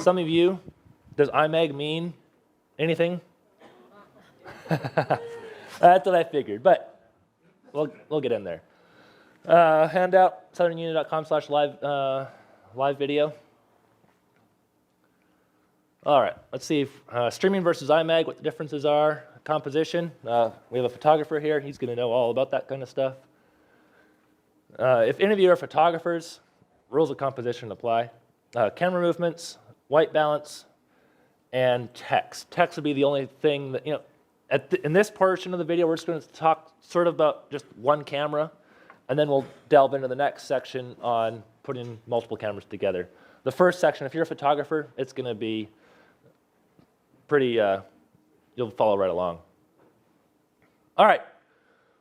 some of you, does IMAG mean anything? That's what I figured, but we'll get in there. Handout, southernunion.com/live video. All right, let's see if, streaming versus IMAG, what the differences are. Composition, we have a photographer here. He's going to know all about that kind of stuff. If any of you are photographers, rules of composition apply. Camera movements, white balance, and text. Text would be the only thing that, in this portion of the video, we're just going to talk sort of about just one camera, and then we'll delve into the next section on putting multiple cameras together. The first section, if you're a photographer, it's going to be pretty, you'll follow right along. All right,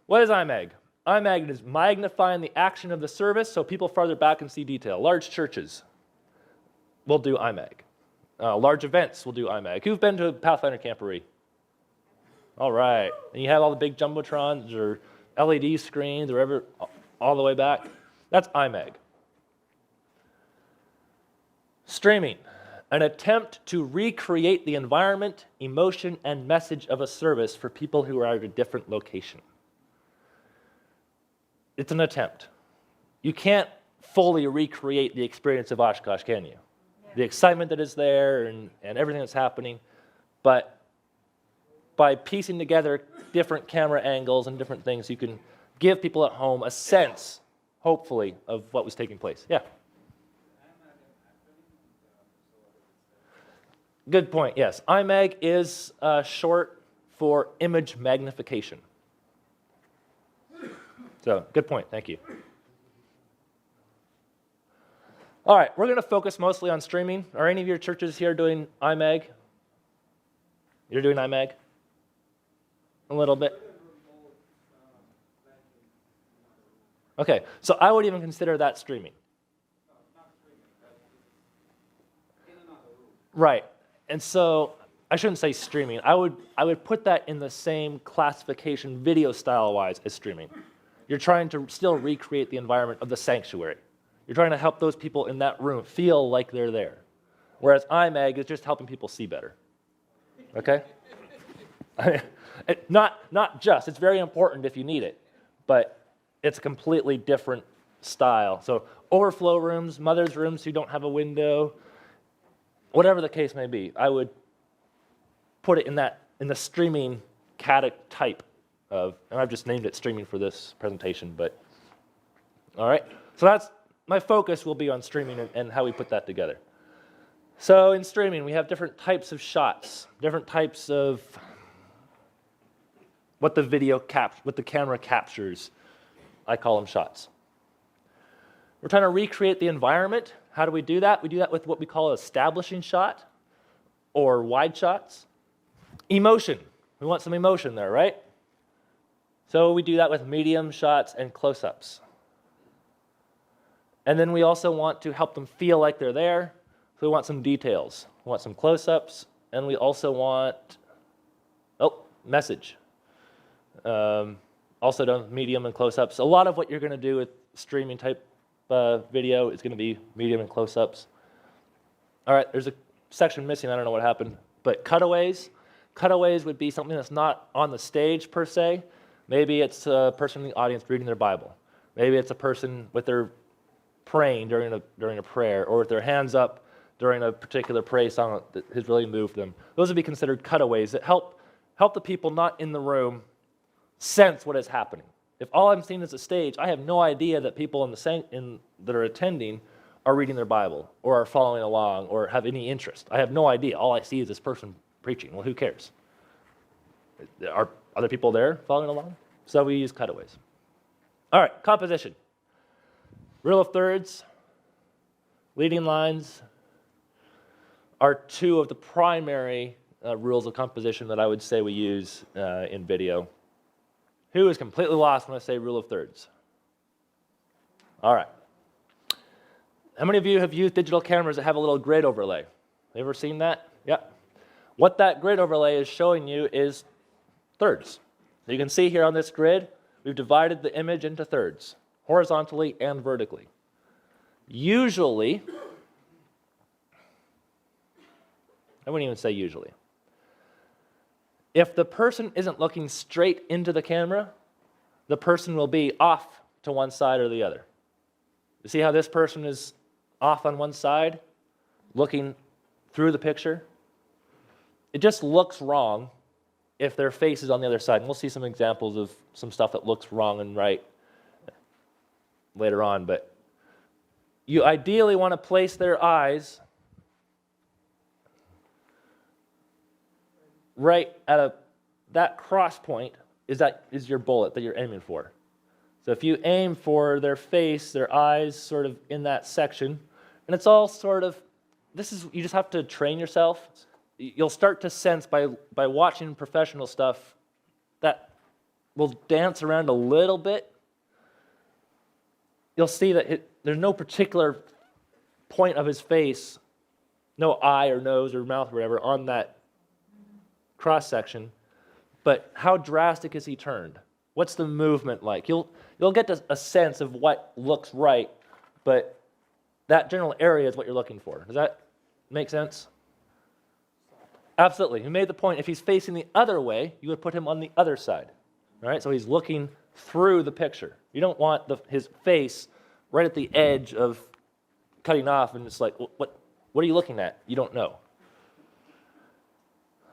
what is IMAG? IMAG is magnifying the action of the service so people farther back can see detail. Large churches will do IMAG. Large events will do IMAG. Who've been to a Pathfinder camporee? All right, and you have all the big jumbotrons or LED screens or whatever all the way back. That's IMAG. Streaming, an attempt to recreate the environment, emotion, and message of a service for people who are at a different location. It's an attempt. You can't fully recreate the experience of Oshkosh, can you? The excitement that is there and everything that's happening, but by piecing together different camera angles and different things, you can give people at home a sense, hopefully, of what was taking place. Yeah? Good point, yes. IMAG is short for image magnification. So, good point, thank you. All right, we're going to focus mostly on streaming. Are any of your churches here doing IMAG? You're doing IMAG? A little bit? Okay, so I would even consider that streaming. Right, and so I shouldn't say streaming. I would put that in the same classification video style-wise as streaming. You're trying to still recreate the environment of the sanctuary. You're trying to help those people in that room feel like they're there. Whereas IMAG is just helping people see better. Okay? Not just, it's very important if you need it, but it's a completely different style. So overflow rooms, mother's rooms who don't have a window, whatever the case may be, I would put it in the streaming type of, and I've just named it streaming for this presentation, but all right. So my focus will be on streaming and how we put that together. So in streaming, we have different types of shots, different types of what the camera captures. I call them shots. We're trying to recreate the environment. How do we do that? We do that with what we call an establishing shot or wide shots. Emotion. We want some emotion there, right? So we do that with medium shots and close-ups. And then we also want to help them feel like they're there. So we want some details. We want some close-ups, and we also want, message. Also done with medium and close-ups. A lot of what you're going to do with streaming type video is going to be medium and close-ups. All right, there's a section missing. I don't know what happened. But cutaways. Cutaways would be something that's not on the stage per se. Maybe it's a person in the audience reading their Bible. Maybe it's a person with their praying during a prayer, or with their hands up during a particular praise song that has really moved them. Those would be considered cutaways that help the people not in the room sense what is happening. If all I'm seeing is a stage, I have no idea that people that are attending are reading their Bible or are following along or have any interest. I have no idea. All I see is this person preaching. Well, who cares? Are other people there following along? So we use cutaways. All right, composition. Rule of thirds, leading lines are two of the primary rules of composition that I would say we use in video. Who is completely lost when I say rule of thirds? All right. How many of you have used digital cameras that have a little grid overlay? You ever seen that? Yeah. What that grid overlay is showing you is thirds. So you can see here on this grid, we've divided the image into thirds, horizontally and vertically. Usually, I wouldn't even say usually. If the person isn't looking straight into the camera, the person will be off to one side or the other. You see how this person is off on one side, looking through the picture? It just looks wrong if their face is on the other side. And we'll see some examples of some stuff that looks wrong and right later on. But you ideally want to place their eyes right at that cross point is your bullet that you're aiming for. So if you aim for their face, their eyes sort of in that section, and it's all sort of, you just have to train yourself. You'll start to sense by watching professional stuff that will dance around a little bit. You'll see that there's no particular point of his face, no eye or nose or mouth or whatever on that cross section, but how drastic is he turned? What's the movement like? You'll get a sense of what looks right, but that general area is what you're looking for. Does that make sense? Absolutely. You made the point. If he's facing the other way, you would put him on the other side. All right? So he's looking through the picture. You don't want his face right at the edge of cutting off, and it's like, what are you looking at? You don't know.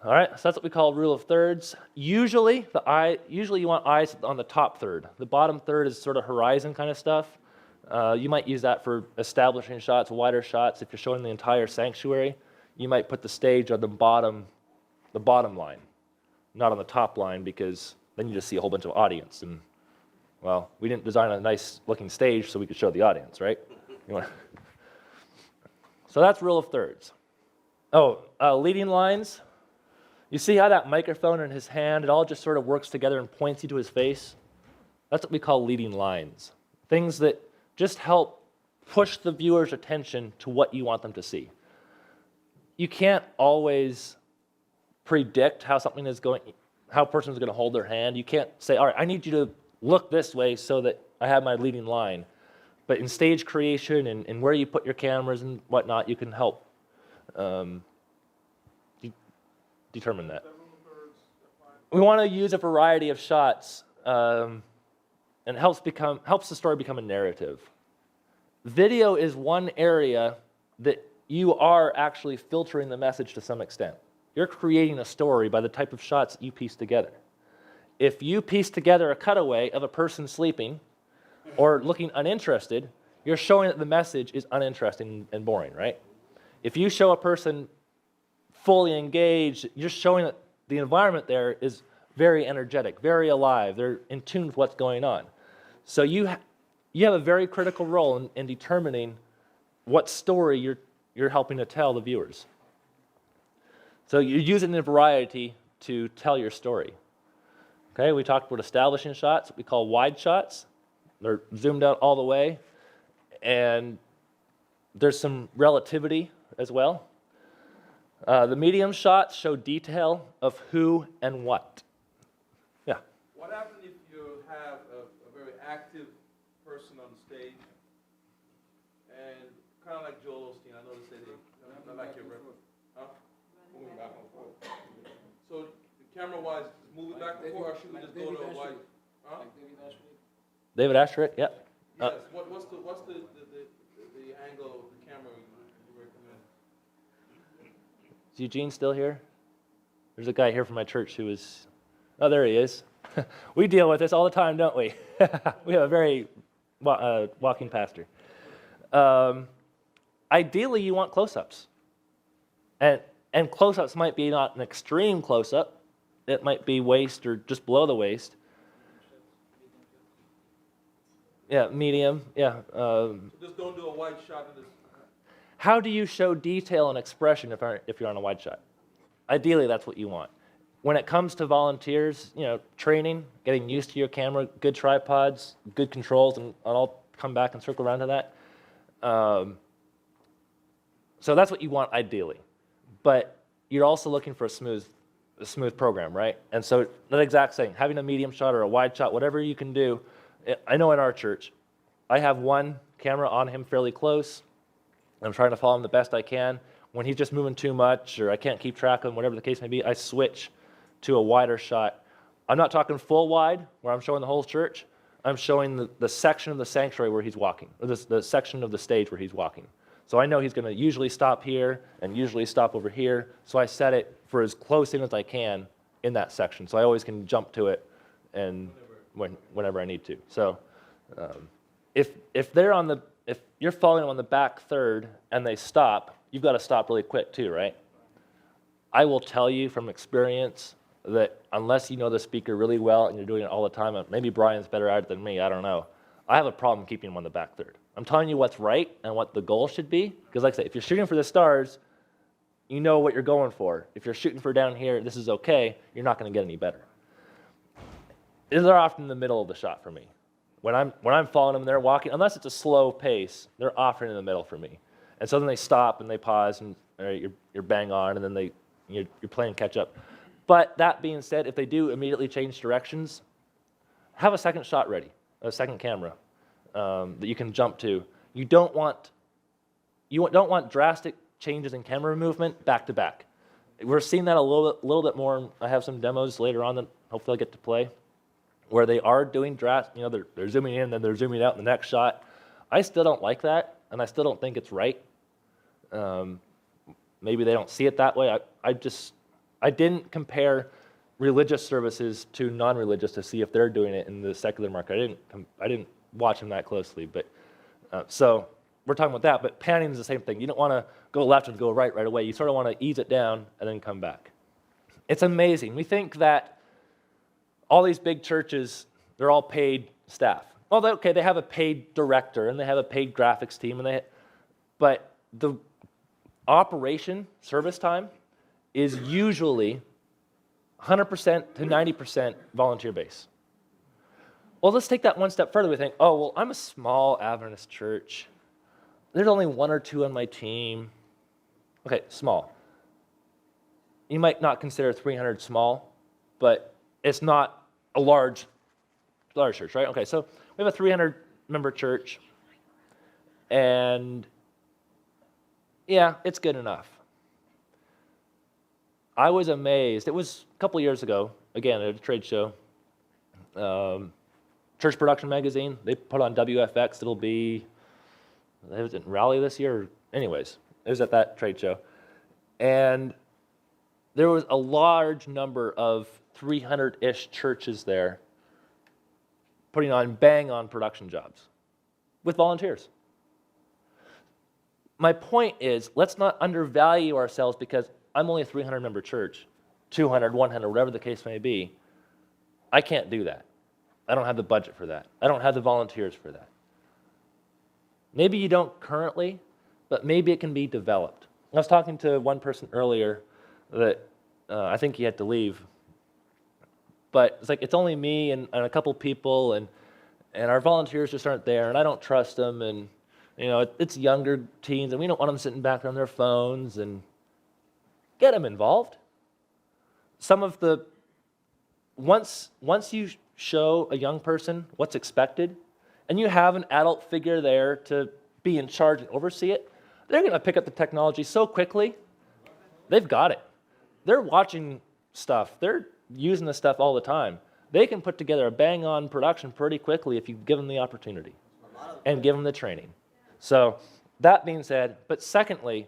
All right, so that's what we call rule of thirds. Usually you want eyes on the top third. The bottom third is sort of horizon kind of stuff. You might use that for establishing shots, wider shots. If you're showing the entire sanctuary, you might put the stage on the bottom line, not on the top line, because then you just see a whole bunch of audience. And, well, we didn't design a nice-looking stage so we could show the audience, right? So that's rule of thirds. Oh, leading lines. You see how that microphone in his hand, it all just sort of works together and points you to his face? That's what we call leading lines. Things that just help push the viewer's attention to what you want them to see. You can't always predict how a person's going to hold their hand. You can't say, all right, I need you to look this way so that I have my leading line. But in stage creation and where you put your cameras and whatnot, you can help determine that. We want to use a variety of shots, and it helps the story become a narrative. Video is one area that you are actually filtering the message to some extent. You're creating a story by the type of shots you piece together. If you piece together a cutaway of a person sleeping or looking uninterested, you're showing that the message is uninteresting and boring, right? If you show a person fully engaged, you're showing that the environment there is very energetic, very alive. They're in tune with what's going on. So you have a very critical role in determining what story you're helping to tell the viewers. So you're using the variety to tell your story. Okay, we talked about establishing shots, what we call wide shots. They're zoomed out all the way, and there's some relativity as well. The medium shots show detail of who and what. Yeah? What happens if you have a very active person on stage, and kind of like Joel Osteen, I noticed that they like your record. Huh? Moving back and forth. So camera-wise, moving back and forth, or should we just go to a wide? Huh? David Asherick, yeah. Yes. What's the angle of the camera you recommend? Is Eugene still here? There's a guy here from my church who is... Oh, there he is. We deal with this all the time, don't we? We have a very walking pastor. Ideally, you want close-ups. And close-ups might be not an extreme close-up. It might be waist or just below the waist. Yeah, medium, yeah. So just don't do a wide shot in this. How do you show detail and expression if you're on a wide shot? Ideally, that's what you want. When it comes to volunteers, training, getting used to your camera, good tripods, good controls, and I'll come back and circle around to that. So that's what you want ideally. But you're also looking for a smooth program, right? And so that exact thing, having a medium shot or a wide shot, whatever you can do. I know in our church, I have one camera on him fairly close. I'm trying to follow him the best I can. when he's just moving too much or I can't keep track of him, whatever the case may be, I switch to a wider shot. I'm not talking full wide where I'm showing the whole church. I'm showing the section of the sanctuary where he's walking, or the section of the stage where he's walking. So I know he's going to usually stop here and usually stop over here, so I set it for as close in as I can in that section, so I always can jump to it and whenever I need to. So if you're following them on the back third and they stop, you've got to stop really quick too, right? I will tell you from experience that unless you know the speaker really well and you're doing it all the time, and maybe Brian's better at it than me, I don't know. I have a problem keeping him on the back third. I'm telling you what's right and what the goal should be, because like I say, if you're shooting for the stars, you know what you're going for. If you're shooting for down here, this is okay, you're not going to get any better. They're often in the middle of the shot for me. When I'm following them, they're walking, unless it's a slow pace, they're often in the middle for me. And so then they stop and they pause and you're bang on, and then you're playing catch up. But that being said, if they do immediately change directions, have a second shot ready, a second camera that you can jump to. You don't want drastic changes in camera movement back to back. We're seeing that a little bit more. I have some demos later on that hopefully I'll get to play, where they are doing they're zooming in, then they're zooming out in the next shot. I still don't like that, and I still don't think it's right. Maybe they don't see it that way. I didn't compare religious services to non-religious to see if they're doing it in the secular market. I didn't watch them that closely, but so we're talking about that. But panning is the same thing. You don't want to go left and go right away. You sort of want to ease it down and then come back. It's amazing. We think that all these big churches, they're all paid staff. Well, okay, they have a paid director and they have a paid graphics team, but the operation service time is usually 100% to 90% volunteer base. Well, let's take that one step further. We think, oh, well, I'm a small Adventist church. There's only one or two on my team. Okay, small. You might not consider 300 small, but it's not a large church, right? Okay, so we have a 300-member church, and yeah, it's good enough. I was amazed. It was a couple years ago, again, at a trade show. Church Production Magazine, they put on WFX. It was in Raleigh this year. Anyways, it was at that trade show. And there was a large number of 300-ish churches there putting on bang-on production jobs with volunteers. My point is, let's not undervalue ourselves because I'm only a 300-member church, 200, 100, whatever the case may be. I can't do that. I don't have the budget for that. I don't have the volunteers for that. Maybe you don't currently, but maybe it can be developed. I was talking to one person earlier that I think he had to leave, but it's like it's only me and a couple people, and our volunteers just aren't there, and I don't trust them, and it's younger teens, and we don't want them sitting back on their phones, and get them involved. Once you show a young person what's expected, and you have an adult figure there to be in charge and oversee it, they're going to pick up the technology so quickly. They've got it. They're watching stuff. They're using this stuff all the time. They can put together a bang-on production pretty quickly if you give them the opportunity and give them the training. So that being said, but secondly,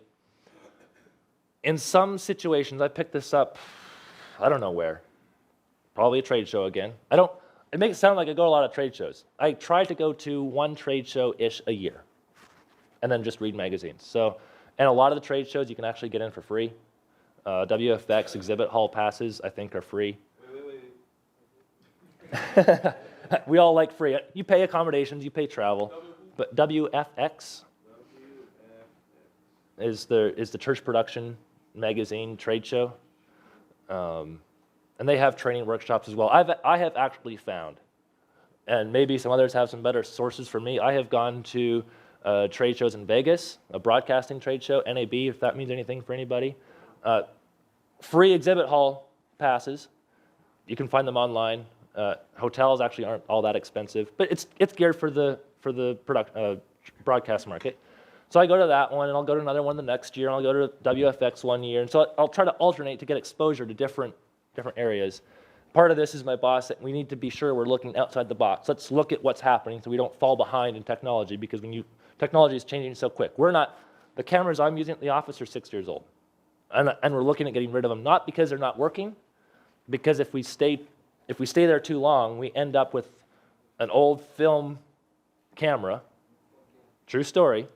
in some situations, I picked this up, I don't know where, probably a trade show again. It makes it sound like I go to a lot of trade shows. I try to go to one trade show-ish a year and then just read magazines. And a lot of the trade shows you can actually get in for free. WFX exhibit hall passes, I think, are free. Wait. We all like free. You pay accommodations, you pay travel. But WFX is the church production magazine trade show. And they have training workshops as well. I have actually found, and maybe some others have some better sources for me, I have gone to trade shows in Vegas, a broadcasting trade show, NAB, if that means anything for anybody. Free exhibit hall passes. You can find them online. Hotels actually aren't all that expensive, but it's geared for the broadcast market. So I go to that one, and I'll go to another one the next year, and I'll go to WFX one year. And so I'll try to alternate to get exposure to different areas. Part of this is my boss that we need to be sure we're looking outside the box. Let's look at what's happening so we don't fall behind in technology, because technology is changing so quick. The cameras I'm using at the office are 6 years old. And we're looking at getting rid of them, not because they're not working, because if we stay there too long, we end up with an old film camera. True story.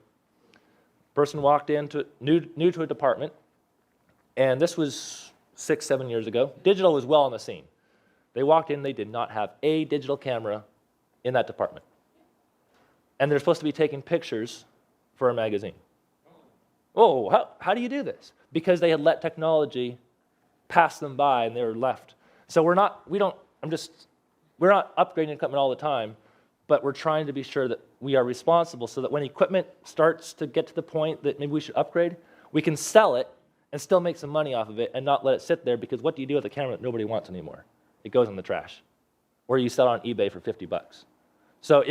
Person walked into new to a department, and this was 6, 7 years ago. Digital was well on the scene. They walked in, they did not have a digital camera in that department. And they're supposed to be taking pictures for a magazine. Oh, how do you do this? Because they had let technology pass them by and they were left. So we're not upgrading equipment all the time, but we're trying to be sure that we are responsible so that when equipment starts to get to the point that maybe we should upgrade, we can sell it and still make some money off of it and not let it sit there, because what do you do with a camera that nobody wants anymore? It goes in the trash. Or you sell it on eBay for $50. So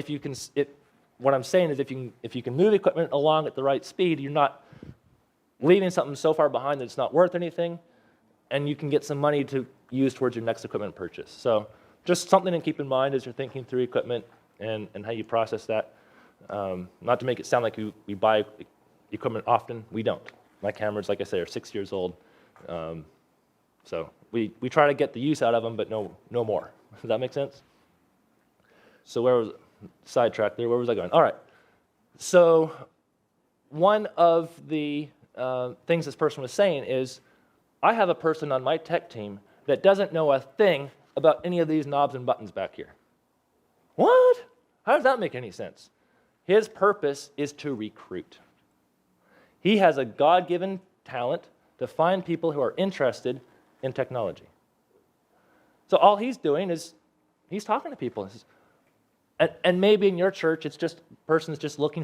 what I'm saying is if you can move equipment along at the right speed, you're not leaving something so far behind that it's not worth anything, and you can get some money to use towards your next equipment purchase. So just something to keep in mind as you're thinking through equipment and how you process that. Not to make it sound like we buy equipment often. We don't. My cameras, like I say, are 6 years old. So we try to get the use out of them, but no more. Does that make sense? So sidetracked there, where was I going? All right. So one of the things this person was saying is, I have a person on my tech team that doesn't know a thing about any of these knobs and buttons back here. What? How does that make any sense? His purpose is to recruit. He has a God-given talent to find people who are interested in technology. So all he's doing is he's talking to people. And maybe in your church, it's just person's just looking